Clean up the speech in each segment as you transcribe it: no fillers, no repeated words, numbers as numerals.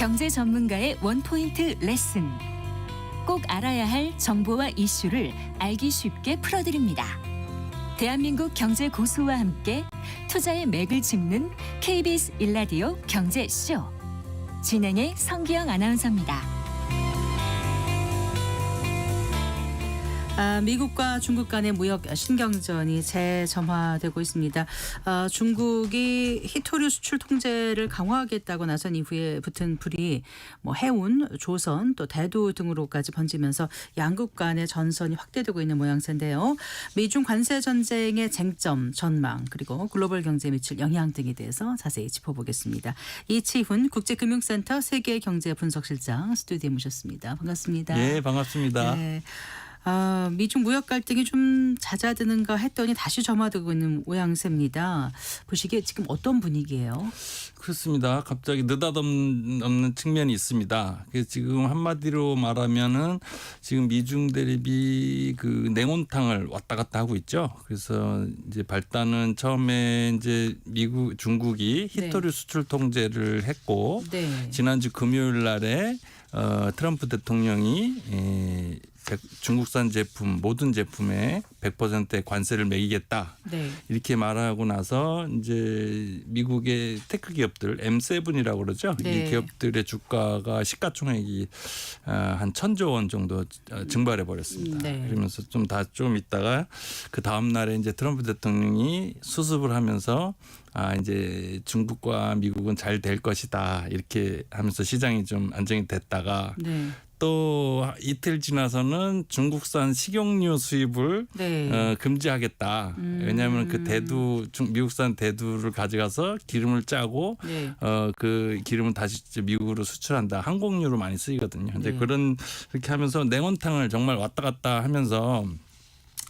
경제 전문가의 원포인트 레슨. 꼭 알아야 할 정보와 이슈를 알기 쉽게 풀어드립니다. 대한민국 경제 고수와 함께 투자의 맥을 짚는 KBS 1라디오 경제쇼. 진행의 성기영 아나운서입니다. 미국과 중국 간의 무역 신경전이 재점화되고 있습니다. 중국이 히토류 수출 통제를 강화하겠다고 나선 이후에 붙은 불이 해운, 조선, 또 대두 등으로까지 번지면서 양국 간의 전선이 확대되고 있는 모양새인데요. 미중 관세 전쟁의 쟁점, 전망, 그리고 글로벌 경제에 미칠 영향 등에 대해서 자세히 짚어보겠습니다. 이치훈 국제금융센터 세계경제분석실장 스튜디오에 모셨습니다. 반갑습니다. 네, 반갑습니다. 네. 미중 무역 갈등이 좀 잦아드는가 했더니 다시 점화되고 있는 모양새입니다. 보시기에 지금 어떤 분위기예요? 그렇습니다. 갑자기 느닷없는 측면이 있습니다. 그래서 지금 한마디로 말하면은 지금 미중 대립이 그 냉온탕을 왔다 갔다 하고 있죠. 그래서 이제 발단은 처음에 이제 중국이 히토류 수출 통제를 했고 지난주 금요일 날에 트럼프 대통령이 중국산 제품 모든 제품에 100%의 관세를 매기겠다. 이렇게 말하고 나서 이제 미국의 테크 기업들 M7이라고 그러죠. 이 기업들의 주가가 시가총액이 한 1,000조 원 정도 증발해 버렸습니다. 그러면서 좀 있다가 그 다음 날에 이제 트럼프 대통령이 수습을 하면서 이제 중국과 미국은 잘 될 것이다 이렇게 하면서 시장이 좀 안정이 됐다가 또 이틀 지나서는 중국산 식용유 수입을 금지하겠다. 왜냐하면 그 미국산 대두를 가져가서 기름을 짜고 그 기름은 다시 미국으로 수출한다. 항공유로 많이 쓰이거든요. 근데 그렇게 하면서 냉온탕을 정말 왔다 갔다 하면서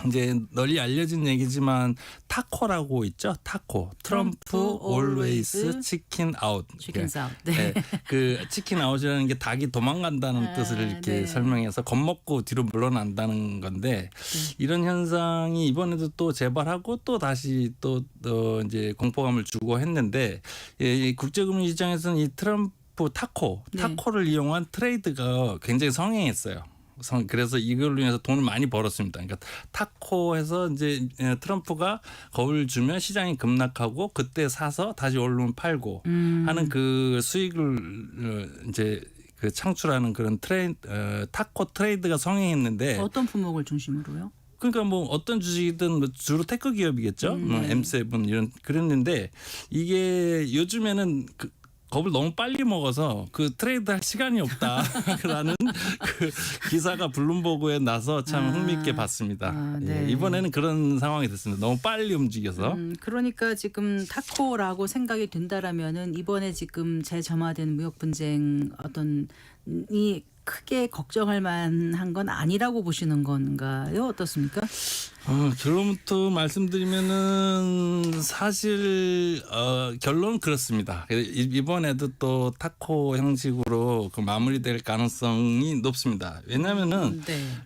이제 널리 알려진 얘기지만 타코라고 있죠. 타코. 트럼프 always chicken out. 그 치킨 아웃이라는 게 닭이 도망간다는 뜻을 이렇게 설명해서 겁먹고 뒤로 물러난다는 건데 이런 현상이 이번에도 또 재발하고 또 다시 또 이제 공포감을 주고 했는데 국제금융시장에서는 이 트럼프 타코를 이용한 트레이드가 굉장히 성행했어요. 그래서 이걸로 인해서 돈을 많이 벌었습니다. 그러니까 타코에서 이제 트럼프가 겁을 주면 시장이 급락하고 그때 사서 다시 오르면 팔고 하는 그 수익을 이제 그 창출하는 그런 타코 트레이드가 성행했는데 어떤 품목을 중심으로요? 그러니까 어떤 주식이든 주로 테크 기업이겠죠. M7 이런 그랬는데 이게 요즘에는 겁을 너무 빨리 먹어서 그 트레이드 할 시간이 없다라는 그 기사가 블룸버그에 나서 참 흥미있게 봤습니다. 이번에는 그런 상황이 됐습니다. 너무 빨리 움직여서. 그러니까 지금 타코라고 생각이 된다라면은 이번에 지금 재점화된 무역 분쟁 이 크게 걱정할 만한 건 아니라고 보시는 건가요? 어떻습니까? 결론부터 말씀드리면은 사실 결론은 그렇습니다. 이번에도 또 타코 형식으로 그 마무리될 가능성이 높습니다. 왜냐하면은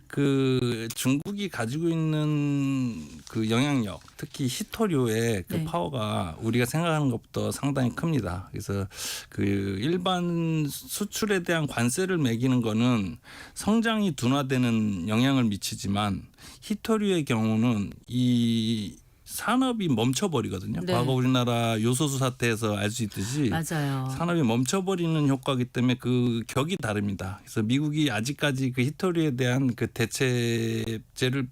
그 중국이 가지고 있는 그 영향력, 특히 히토류의 그 파워가 우리가 생각하는 것보다 상당히 큽니다. 그래서 그 일반 수출에 대한 관세를 매기는 거는 성장이 둔화되는 영향을 미치지만 히토류의 경우는 이 산업이 멈춰버리거든요. 과거 우리나라 요소수 사태에서 알 수 있듯이 산업이 멈춰버리는 효과이기 때문에 그 격이 다릅니다. 그래서 미국이 아직까지 그 히토류에 대한 그 대체제를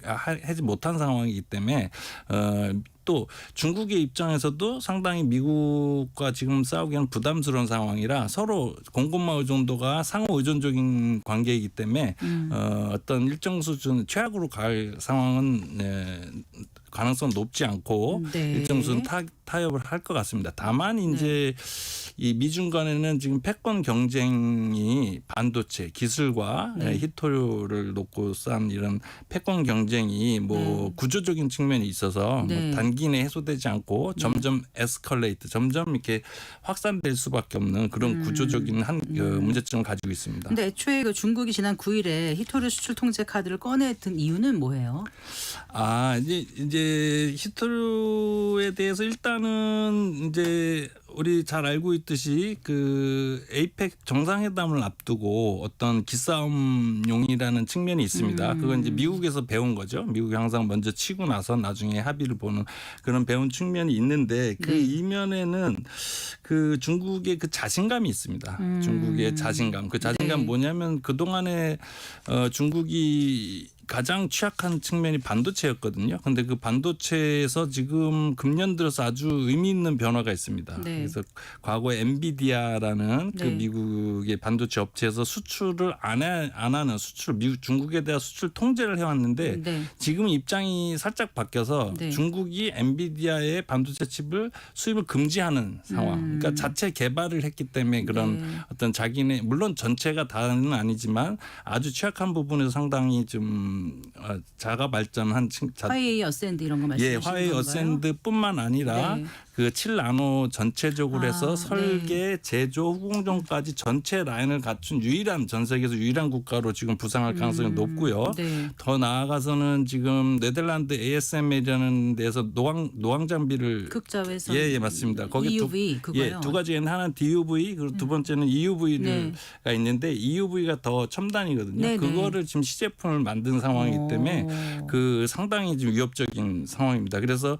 하지 못한 상황이기 때문에 또 중국의 입장에서도 상당히 미국과 지금 싸우기에는 부담스러운 상황이라 서로 공급망 의존도가 상호 의존적인 관계이기 때문에 어떤 일정 수준 최악으로 갈 상황은 가능성 높지 않고 일정 수준 타협을 할 것 같습니다. 다만 이제 이 미중 간에는 지금 패권 경쟁이 반도체 기술과 히토류를 놓고 싼 이런 패권 경쟁이 구조적인 측면이 있어서 단기 내에 해소되지 않고 점점 점점 이렇게 확산될 수밖에 없는 그런 구조적인 문제점을 가지고 있습니다. 그런데 애초에 그 중국이 지난 9일에 히토류 수출 통제 카드를 꺼내든 이유는 뭐예요? 이제 히토류에 대해서 일단은 이제 우리 잘 알고 있듯이 그 에이펙 정상회담을 앞두고 어떤 기싸움용이라는 측면이 있습니다. 그건 이제 미국에서 배운 거죠. 미국이 항상 먼저 치고 나서 나중에 합의를 보는 그런 배운 측면이 있는데 그 네. 이면에는 그 중국의 그 자신감이 있습니다. 중국의 자신감. 그 자신감 네. 뭐냐면 그동안에 중국이 가장 취약한 측면이 반도체였거든요. 그런데 그 반도체에서 지금 금년 들어서 아주 의미 있는 변화가 있습니다. 네. 그래서 과거에 엔비디아라는 그 네. 미국의 반도체 업체에서 수출을 안 하는 미국 중국에 대한 수출 통제를 해왔는데 네. 지금 입장이 살짝 바뀌어서 네. 중국이 엔비디아의 반도체 칩을 수입을 금지하는 상황. 그러니까 자체 개발을 했기 때문에 그런 네. 어떤 자기네 물론 전체가 다는 아니지만 아주 취약한 부분에서 상당히 좀 자가 발전한 화웨이 어센드 이런 거 말씀하시는 예, 화웨이 건가요? 어센드뿐만 아니라 네. 그 7나노 전체적으로 해서 네. 설계, 제조, 후공정까지 전체 라인을 갖춘 전 세계에서 유일한 국가로 지금 부상할 가능성이 높고요. 네. 더 나아가서는 지금 네덜란드 ASM이라는 데서 노광 장비를 극자외선. 예, 맞습니다. 거기 EUV 그거요. 두 가지는 하나는 DUV 그리고 두 번째는 EUV가 네. 있는데 EUV가 더 첨단이거든요. 네, 네. 그거를 지금 시제품을 만든 상황이기 때문에 그 상당히 좀 위협적인 상황입니다. 그래서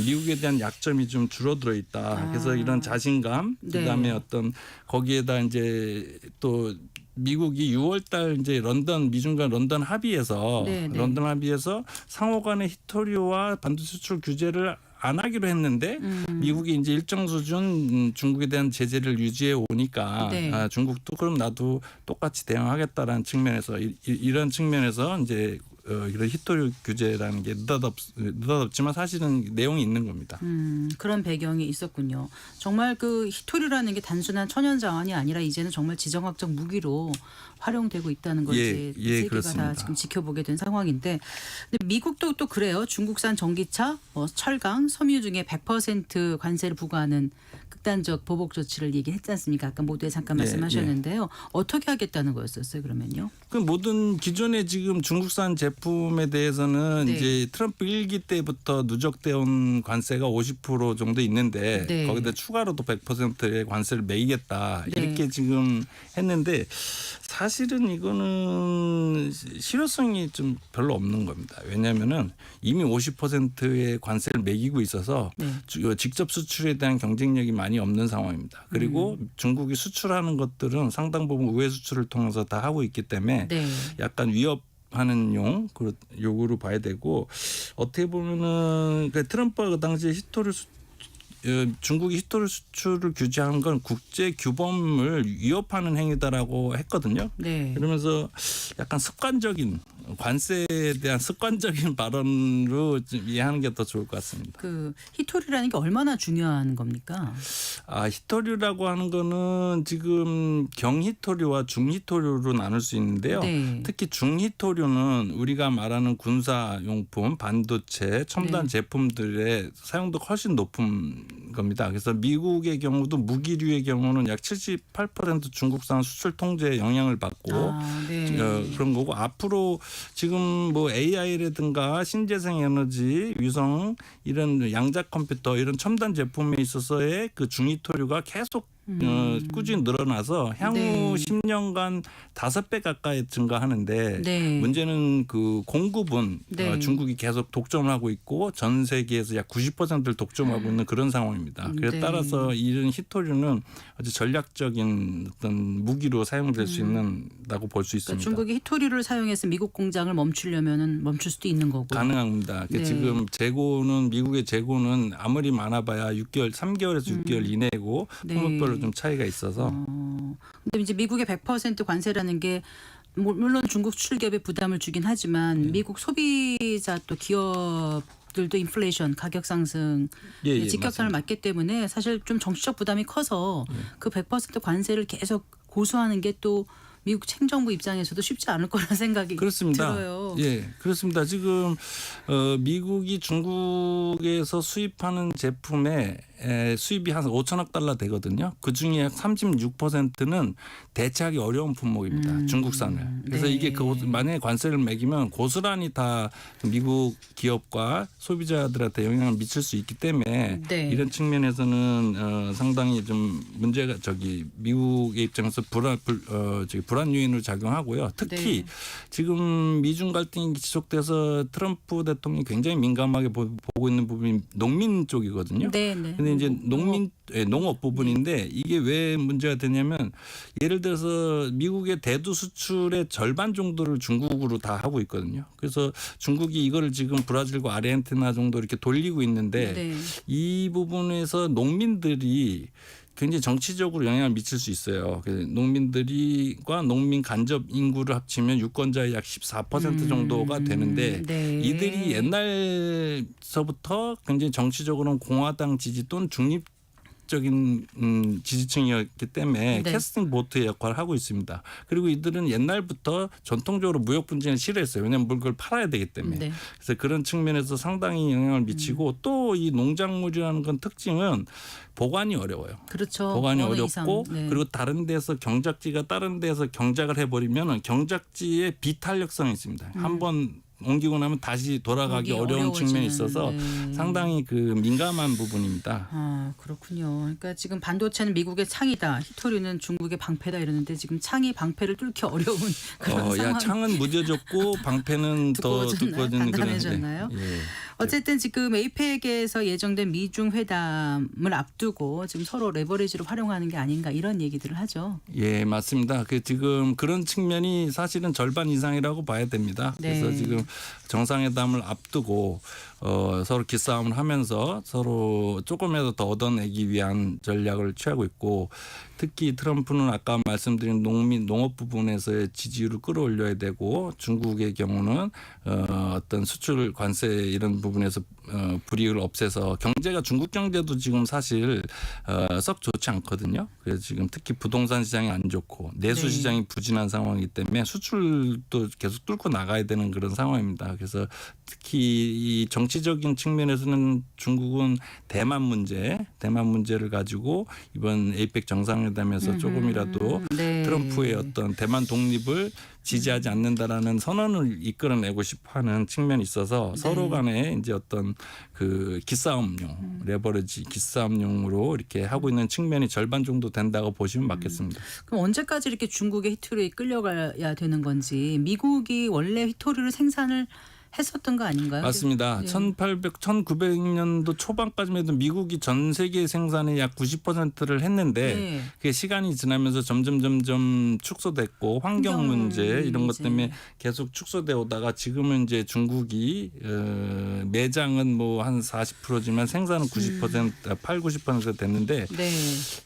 미국에 대한 약점이 좀 줄어들어 있다. 그래서 이런 자신감, 네. 그다음에 어떤 거기에다 이제 또 미국이 6월달 이제 미중 간 런던 합의에서 네, 네. 런던 합의에서 상호간의 히토리오와 반도체 수출 규제를 안 하기로 했는데 미국이 이제 일정 수준 중국에 대한 제재를 유지해 오니까 네. 중국도 그럼 나도 똑같이 대응하겠다라는 측면에서 이런 측면에서 이제 이런 히토리 규제라는 게 느닷없지만 사실은 내용이 있는 겁니다. 그런 배경이 있었군요. 정말 그 히토류라는 게 단순한 천연자원이 아니라 이제는 정말 지정학적 무기로 활용되고 있다는 걸 이제 세계가 그렇습니다. 다 지금 지켜보게 된 상황인데 근데 미국도 또 그래요. 중국산 전기차, 철강, 섬유 중에 100% 관세를 부과하는 극단적 보복 조치를 얘기했지 않습니까? 아까 모두에 잠깐 예, 말씀하셨는데요. 어떻게 하겠다는 거였었어요, 그러면요? 그 모든 기존의 지금 중국산 제품에 대해서는 네. 이제 트럼프 1기 때부터 누적되어 온 관세가 50% 정도 있는데 네. 거기다 추가로 또 100%의 관세를 매기겠다 네. 이렇게 지금 했는데 사실은 이거는 실효성이 좀 별로 없는 겁니다. 왜냐하면은 이미 50%의 관세를 매기고 있어서 네. 직접 수출에 대한 경쟁력이 많이 없는 상황입니다. 그리고 중국이 수출하는 것들은 상당 부분 우회 수출을 통해서 다 하고 있기 때문에 네. 약간 위협하는 요구로 봐야 되고 어떻게 보면은 트럼프가 그 당시에 중국이 히토리 수출을 규제한 건 국제 규범을 위협하는 행위다라고 했거든요. 네. 그러면서 약간 관세에 대한 습관적인 발언으로 좀 이해하는 게 더 좋을 것 같습니다. 그 히토류라는 게 얼마나 중요한 겁니까? 히토류라고 하는 거는 지금 경히토류와 중히토류로 나눌 수 있는데요. 네. 특히 중히토류는 우리가 말하는 군사용품, 반도체, 첨단 네. 제품들의 사용도가 훨씬 높은 겁니다. 그래서 미국의 경우도 무기류의 경우는 약 78% 중국산 수출 통제에 영향을 받고 네. 그런 거고 앞으로 지금 뭐 AI라든가 신재생 에너지, 위성 이런 양자 컴퓨터 이런 첨단 제품에 있어서의 그 중히토류가 계속 꾸준히 늘어나서 향후 네. 10년간 5배 가까이 증가하는데 네. 문제는 그 공급은 네. 중국이 계속 독점을 하고 있고 전 세계에서 약 90%를 독점하고 있는 그런 상황입니다. 그래 네. 따라서 이런 히토류는 아주 전략적인 어떤 무기로 사용될 수 있는다고 볼 수 있습니다. 그러니까 중국이 히토류를 사용해서 미국 공장을 멈추려면은 멈출 수도 있는 거고. 가능합니다. 네. 지금 미국의 재고는 아무리 많아봐야 3개월에서 6개월 이내고 네. 품목별로 좀 차이가 있어서 근데 이제 미국의 100% 관세라는 게 물론 중국 수출기업에 부담을 주긴 하지만 미국 소비자 또 기업들도 인플레이션 가격 상승 직격탄을 맞기 때문에 사실 좀 정치적 부담이 커서 그 100% 관세를 계속 고수하는 게 또 미국 행정부 입장에서도 쉽지 않을 거라는 생각이 그렇습니다. 들어요. 예, 그렇습니다. 지금 미국이 중국에서 수입하는 제품의 수입이 한 5천억 달러 되거든요. 그중에 36%는 대체하기 어려운 품목입니다. 중국산을. 그래서 네. 이게 만약에 관세를 매기면 고스란히 다 미국 기업과 소비자들한테 영향을 미칠 수 있기 때문에 네. 이런 측면에서는 상당히 좀 문제가 미국의 입장에서 불안 요인으로 작용하고요. 특히 네. 지금 미중 갈등이 지속돼서 트럼프 대통령이 굉장히 민감하게 보고 있는 부분이 농민 쪽이거든요. 네, 네. 근데 이제 농업 부분인데 이게 왜 문제가 되냐면 예를 들어서 미국의 대두 수출의 절반 정도를 중국으로 다 하고 있거든요. 그래서 중국이 이거를 지금 브라질과 아르헨티나 정도 이렇게 돌리고 있는데 네. 이 부분에서 농민들이 굉장히 정치적으로 영향을 미칠 수 있어요. 농민들과 농민 간접 인구를 합치면 유권자의 약 14% 정도가 되는데 네. 이들이 옛날서부터 굉장히 정치적으로는 공화당 지지 또는 중립적인 지지층이었기 때문에 네. 캐스팅 보트의 역할을 하고 있습니다. 그리고 이들은 옛날부터 전통적으로 무역 분쟁을 싫어했어요. 왜냐하면 그걸 팔아야 되기 때문에. 네. 그래서 그런 측면에서 상당히 영향을 미치고 또 이 농작물이라는 건 특징은 보관이 어려워요. 그렇죠. 보관이 어느 어렵고 이상. 네. 그리고 다른 데서 경작지가 다른 데서 경작을 해버리면 경작지의 비탄력성이 있습니다. 한번 옮기고 나면 다시 돌아가기 어려운 측면이 있어서 네. 상당히 그 민감한 부분입니다. 아, 그렇군요. 그러니까 지금 반도체는 미국의 창이다, 히토류는 중국의 방패다 이러는데 지금 창이 방패를 뚫기 어려운 그런 상황. 창은 무뎌졌고 방패는 더 두꺼워졌나요? 두꺼워진 그런. 단단해졌나요? 예. 어쨌든 지금 에이펙에서 예정된 미중 회담을 앞두고 지금 서로 레버리지로 활용하는 게 아닌가 이런 얘기들을 하죠. 예, 맞습니다. 지금 그런 측면이 사실은 절반 이상이라고 봐야 됩니다. 네. 그래서 지금 정상회담을 앞두고 서로 기싸움을 하면서 서로 조금이라도 더 얻어내기 위한 전략을 취하고 있고 특히 트럼프는 아까 말씀드린 농업 부분에서의 지지율을 끌어올려야 되고 중국의 경우는 어떤 수출 관세 이런 부분에서 불이익을 없애서 경제가 중국 경제도 지금 사실 썩 좋지 않거든요. 그래서 지금 특히 부동산 시장이 안 좋고 내수 네. 시장이 부진한 상황이기 때문에 수출도 계속 뚫고 나가야 되는 그런 상황입니다. 그래서 특히 이 정치적인 측면에서는 중국은 대만 문제를 가지고 이번 에이펙 정상회담에서 조금이라도 네. 트럼프의 어떤 대만 독립을 지지하지 않는다라는 선언을 이끌어내고 싶어하는 측면이 있어서 서로 간에 이제 어떤 그 기싸움용 레버리지 기싸움용으로 이렇게 하고 있는 측면이 절반 정도 된다고 보시면 맞겠습니다. 그럼 언제까지 이렇게 중국의 히토류에 끌려가야 되는 건지 미국이 원래 히토류를 생산을 했었던 거 아닌가요? 맞습니다. 예. 1900년도 초반까지만 해도 미국이 전 세계 생산의 약 90%를 했는데 네. 그게 시간이 지나면서 점점 축소됐고 환경 문제 이런 것 때문에 계속 축소돼 오다가 지금은 이제 중국이 매장은 뭐 한 40%지만 생산은 90% 됐는데 네.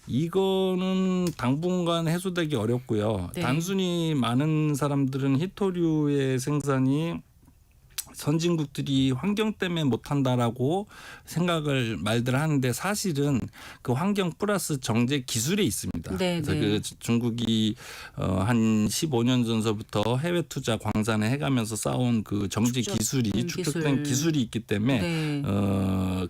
이거는 당분간 해소되기 어렵고요. 네. 단순히 많은 사람들은 히토류의 생산이 선진국들이 환경 때문에 못한다라고 생각을 말들 하는데 사실은 그 환경 플러스 정제 기술에 있습니다. 네, 그래서 네. 그 중국이 한 15년 전서부터 해외 투자 광산에 해가면서 쌓아온 그 정제 기술이 축적된 기술이 있기 때문에 네.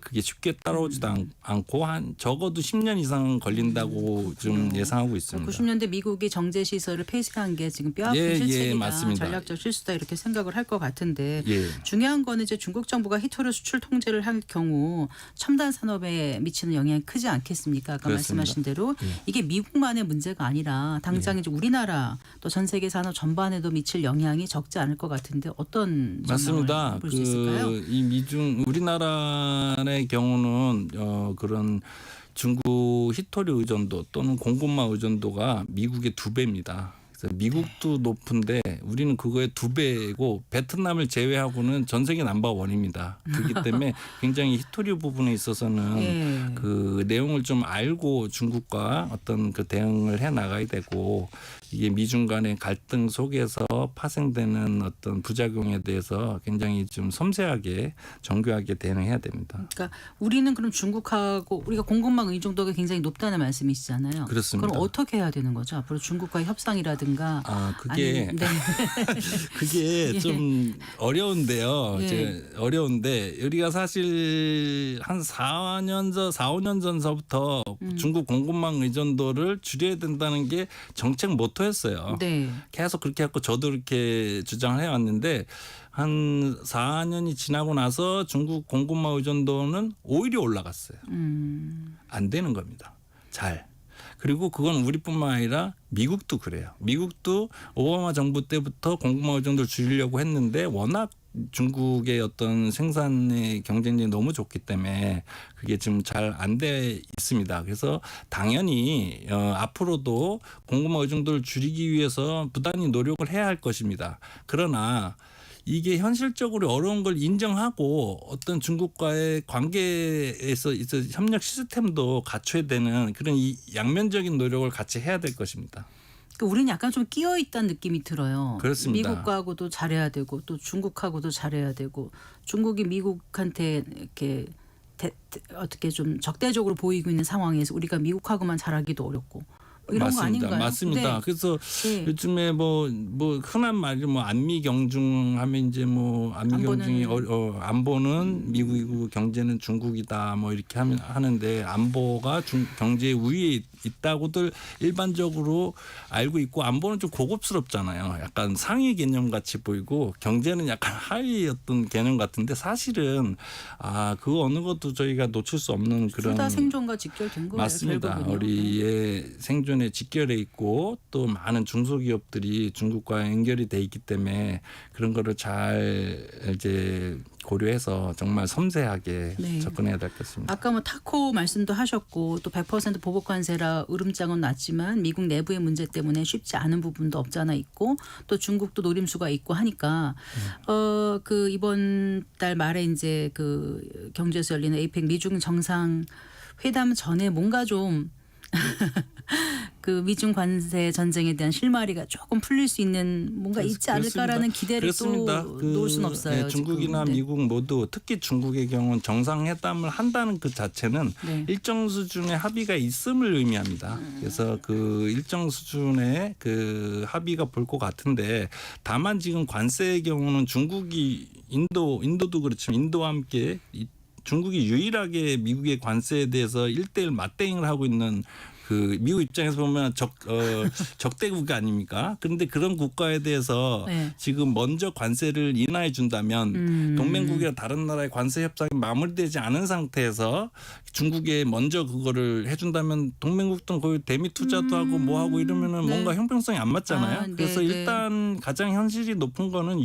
그게 쉽게 따라오지도 않고 한 적어도 10년 이상 걸린다고 좀 예상하고 있습니다. 90년대 미국이 정제 시설을 폐쇄한 게 지금 뼈아픈 예, 실책이다. 맞습니다. 전략적 실수다 이렇게 생각을 할 것 같은데 예. 중요한 거는 이제 중국 정부가 히토류 수출 통제를 할 경우 첨단 산업에 미치는 영향이 크지 않겠습니까? 아까 그렇습니다. 말씀하신 대로 이게 미국만의 문제가 아니라 당장 이제 우리나라 또 전 세계 산업 전반에도 미칠 영향이 적지 않을 것 같은데 어떤 맞습니다. 볼 수 있을까요? 이 미중 우리나라의 경우는 그런 중국 히토류 의존도 또는 공급망 의존도가 미국의 2배입니다. 그래서 미국도 높은데 우리는 그거의 2배고 베트남을 제외하고는 전 세계 넘버원입니다. 그렇기 때문에 굉장히 히토류 부분에 있어서는 예. 그 내용을 좀 알고 중국과 어떤 그 대응을 해 나가야 되고 이게 미중 간의 갈등 속에서 파생되는 어떤 부작용에 대해서 굉장히 좀 섬세하게 정교하게 대응해야 됩니다. 그러니까 우리는 그럼 중국하고 우리가 공급망 의존도가 굉장히 높다는 말씀이시잖아요. 그렇습니다. 그럼 어떻게 해야 되는 거죠? 앞으로 중국과의 협상이라든가 그게 아니면, 네. 그게 좀 어려운데요. 예. 이제 어려운데 우리가 사실 한 4, 5년 전 2000년서부터 중국 공급망 의존도를 줄여야 된다는 게 정책 모토였어요. 네. 계속 그렇게 했고 저도 이렇게 주장을 해왔는데 한 4년이 지나고 나서 중국 공급망 의존도는 오히려 올라갔어요. 안 되는 겁니다. 잘. 그리고 그건 우리뿐만 아니라 미국도 그래요. 미국도 오바마 정부 때부터 공급망 의존도를 줄이려고 했는데 워낙 중국의 어떤 생산의 경쟁력이 너무 좋기 때문에 그게 지금 잘 안 돼 있습니다. 그래서 당연히 앞으로도 공급망 의존도를 줄이기 위해서 부단히 노력을 해야 할 것입니다. 그러나 이게 현실적으로 어려운 걸 인정하고 어떤 중국과의 관계에서 협력 시스템도 갖춰야 되는 그런 이 양면적인 노력을 같이 해야 될 것입니다. 그러니까 우리는 약간 좀 끼어 있다는 느낌이 들어요. 그렇습니다. 미국하고도 잘해야 되고 또 중국하고도 잘해야 되고 중국이 미국한테 이렇게 어떻게 좀 적대적으로 보이고 있는 상황에서 우리가 미국하고만 잘하기도 어렵고 뭐 이런 거 아닌가요? 맞습니다. 네. 그래서 네. 요즘에 뭐 흔한 말로 뭐 안미 경중 하면 이제 뭐 안미 경중이 안보는 미국이고 경제는 중국이다 뭐 이렇게 하는데 안보가 경제 우위에 있다고들 일반적으로 알고 있고 안보는 좀 고급스럽잖아요. 약간 상위 개념 같이 보이고 경제는 약간 하위 어떤 개념 같은데 사실은 그 어느 것도 저희가 놓칠 수 없는 그런 둘 다 생존과 직결된 거예요. 맞습니다. 결국은요. 우리의 생존에 직결해 있고 또 많은 중소기업들이 중국과 연결이 돼 있기 때문에 그런 거를 잘 이제 고려해서 정말 섬세하게 네. 접근해야 될 것 같습니다. 아까 뭐 타코 말씀도 하셨고 또 100% 보복 관세라 으름장은 났지만 미국 내부의 문제 때문에 쉽지 않은 부분도 없잖아 있고 또 중국도 노림수가 있고 하니까 그 이번 달 말에 이제 그 경주에서 열리는 에이펙 미중 정상 회담 전에 뭔가 좀 그 미중 관세 전쟁에 대한 실마리가 조금 풀릴 수 있는 뭔가 있지 않을까라는 기대를 또 놓을 수는 없어요. 네, 중국이나 지금. 네. 미국 모두 특히 중국의 경우는 정상회담을 한다는 그 자체는 네. 일정 수준의 합의가 있음을 의미합니다. 그래서 그 일정 수준의 그 합의가 볼 것 같은데 다만 지금 관세의 경우는 중국이 인도도 그렇지만 인도와 함께 중국이 유일하게 미국의 관세에 대해서 1대1 맞대응을 하고 있는 그 미국 입장에서 보면 적대국 아닙니까? 그런데 그런 국가에 대해서 네. 지금 먼저 관세를 인하해 준다면 동맹국이나 다른 나라의 관세 협상이 마무리되지 않은 상태에서 중국에 먼저 그거를 해준다면 동맹국도 거의 대미 투자도 하고 뭐 하고 이러면은 네. 뭔가 형평성이 안 맞잖아요. 네, 그래서 네. 일단 가장 현실이 높은 거는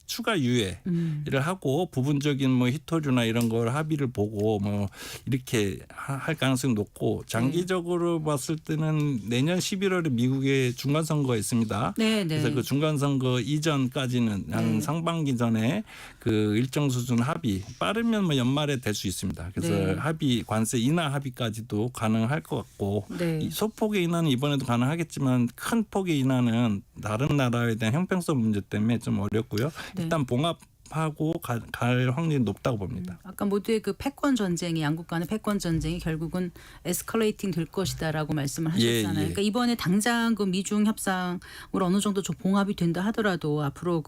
추가 유예를 하고 부분적인 뭐 히토류나 이런 걸 합의를 보고 뭐 이렇게 할 가능성이 높고 장기적으로 봤을 때는 내년 11월에 미국에 중간 선거가 있습니다. 네, 네. 그래서 그 중간 선거 이전까지는 한 네. 상반기 전에 그 일정 수준 합의 빠르면 뭐 연말에 될 수 있습니다. 그래서 네. 합의 관세 인하 합의까지도 가능할 것 같고 네. 이 소폭의 인하는 이번에도 가능하겠지만 큰 폭의 인하는 다른 나라에 대한 형평성 문제 때문에 좀 어렵고요. 네. 일단 봉합하고 갈 확률이 높다고 봅니다. 아까 모두의 그 패권 전쟁이 양국 간의 패권 전쟁이 결국은 에스컬레이팅 될 것이다라고 말씀을 하셨잖아요. 그러니까 이번에 당장 그 미중 협상으로 어느 정도 좀 봉합이 된다 하더라도 앞으로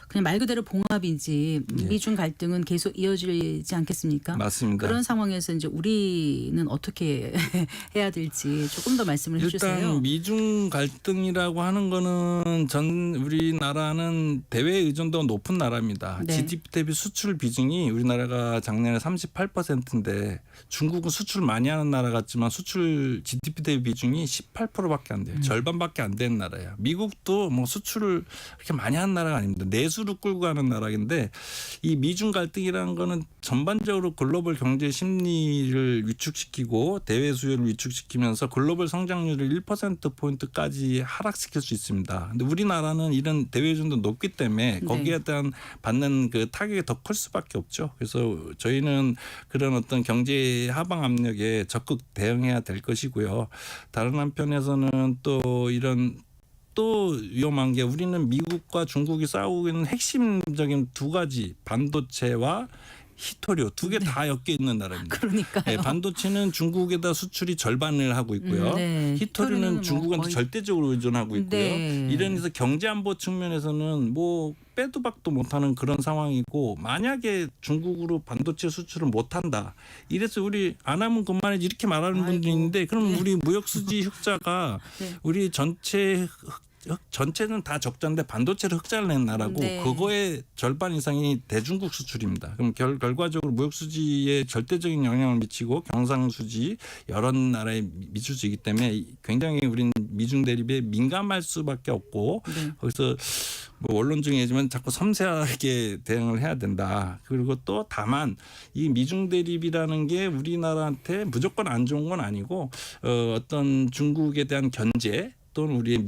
그냥 말 그대로 봉합이지 미중 갈등은 계속 이어지지 않겠습니까? 맞습니다. 그런 상황에서 이제 우리는 어떻게 해야 될지 조금 더 말씀을 해주세요. 일단 미중 갈등이라고 하는 거는 우리나라는 대외 의존도가 높은 나라입니다. 네. GDP 대비 수출 비중이 우리나라가 작년에 38%인데 중국은 수출 많이 하는 나라 같지만 수출 GDP 대비 비중이 18%밖에 안 돼요. 절반밖에 안 되는 나라예요. 미국도 뭐 수출을 그렇게 많이 하는 나라가 아닙니다. 내수를 끌고 가는 나라인데 이 미중 갈등이라는 거는 전반적으로 글로벌 경제 심리를 위축시키고 대외 수요를 위축시키면서 글로벌 성장률을 1%포인트까지 하락시킬 수 있습니다. 근데 우리나라는 이런 대외 의존도 높기 때문에 거기에 대한 받는 그 타격이 더 클 수밖에 없죠. 그래서 저희는 그런 어떤 경제 하방 압력에 적극 대응해야 될 것이고요. 다른 한편에서는 또 이런 또 위험한 게 우리는 미국과 중국이 싸우고 있는 핵심적인 두 가지 반도체와 히토류 두 개 다 엮여 있는 나라입니다. 그러니까요. 네, 반도체는 중국에다 수출이 절반을 하고 있고요. 네. 히토류는 히토류는 중국한테 거의- 절대적으로 의존하고 있고요. 네. 이래서 경제 안보 측면에서는 뭐 빼도 박도 못하는 그런 상황이고 만약에 중국으로 반도체 수출을 못한다. 이래서 우리 안 하면 그만이지 이렇게 말하는 아이고. 분들이 있는데 그럼 우리 무역수지 흑자가 네. 우리 전체는 다 적자인데 반도체를 흑자를 낸 나라고 네. 그거의 절반 이상이 대중국 수출입니다. 그럼 결과적으로 무역 수지에 절대적인 영향을 미치고 경상수지 여러 나라에 미칠 수 있기 때문에 굉장히 우리는 미중 대립에 민감할 수밖에 없고 네. 거기서 뭐 원론 중이지만 자꾸 섬세하게 대응을 해야 된다. 그리고 또 다만 이 미중 대립이라는 게 우리나라한테 무조건 안 좋은 건 아니고 어떤 중국에 대한 견제 또는 우리의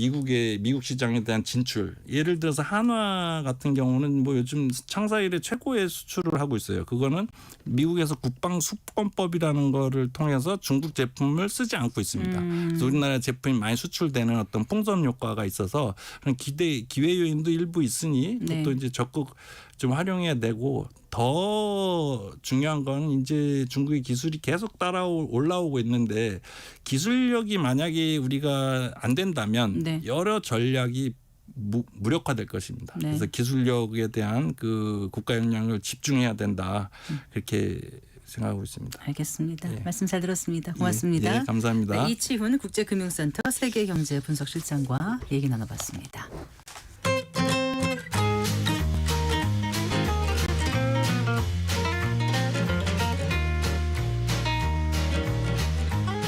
미국 시장에 대한 진출. 예를 들어서 한화 같은 경우는 뭐 요즘 창사 이래 최고의 수출을 하고 있어요. 그거는 미국에서 국방 수권법이라는 거를 통해서 중국 제품을 쓰지 않고 있습니다. 그래서 우리나라 제품이 많이 수출되는 어떤 풍선 효과가 있어서 그런 기회 요인도 일부 있으니 네. 또 이제 적극 좀 활용해야 되고 더 중요한 건 이제 중국의 기술이 계속 올라오고 있는데 기술력이 만약에 우리가 안 된다면 네. 여러 전략이 무력화될 것입니다. 네. 그래서 기술력에 대한 그 국가 역량을 집중해야 된다. 그렇게 생각하고 있습니다. 알겠습니다. 예. 말씀 잘 들었습니다. 고맙습니다. 예, 감사합니다. 네, 이치훈 국제금융센터 세계경제분석실장과 얘기 나눠봤습니다.